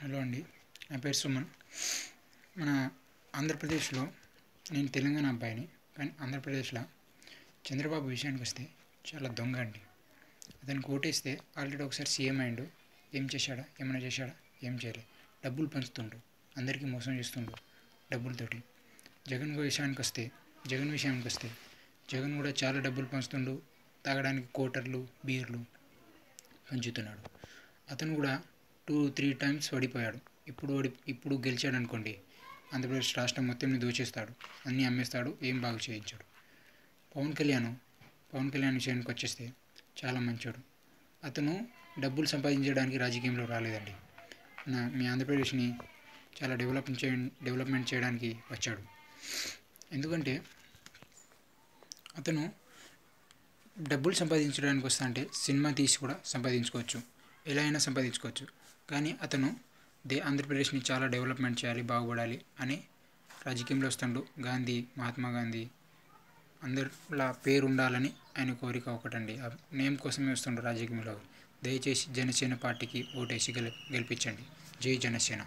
Hello అండి, నా పేరు సుమన్. మన ఆంధ్రప్రదేశ్లో నేను తెలంగాణ అబ్బాయిని, కానీ ఆంధ్రప్రదేశ్లో చంద్రబాబు విషయానికి వస్తే చాలా దొంగ అండి. అతనికి ఓటేస్తే ఆల్రెడీ ఒకసారి సీఎం అయ్యిండు. ఏం చేశాడా? ఏమైనా చేశాడా? ఏం చేయలే. డబ్బులు పంచుతుండు, అందరికీ మోసం చేస్తుండు డబ్బులతోటి. జగన్ విషయానికి వస్తే జగన్ కూడా చాలా డబ్బులు పంచుతుండు. తాగడానికి కోటర్లు, బీర్లు పంచుతున్నాడు. అతను కూడా 2-3 టైమ్స్ ఓడిపోయాడు. ఇప్పుడు గెలిచాడు అనుకోండి, ఆంధ్రప్రదేశ్ రాష్ట్రం మొత్తం దోచేస్తాడు, అన్నీ అమ్మేస్తాడు, ఏం బాగు చేయించాడు. పవన్ కళ్యాణ్ విషయానికి వచ్చేస్తే చాలా మంచోడు. అతను డబ్బులు సంపాదించడానికి రాజకీయంలో రాలేదండి. మీ ఆంధ్రప్రదేశ్ని చాలా డెవలప్మెంట్ చేయడానికి వచ్చాడు. ఎందుకంటే అతను డబ్బులు సంపాదించడానికి వస్తా అంటే సినిమా తీసి కూడా సంపాదించుకోవచ్చు, ఎలా అయినా సంపాదించుకోవచ్చు. కానీ అతను ఆంధ్రప్రదేశ్ని చాలా డెవలప్మెంట్ చేయాలి, బాగుపడాలి అని రాజకీయంలో వస్తాడు. మహాత్మా గాంధీ అందరిలా పేరు ఉండాలని ఆయన కోరిక ఒకటండి. ఆ నేమ్ కోసమే వస్తుండ్రు రాజకీయంలో. దయచేసి జనసేన పార్టీకి ఓటేసి గెలిపించండి. జై జనసేన.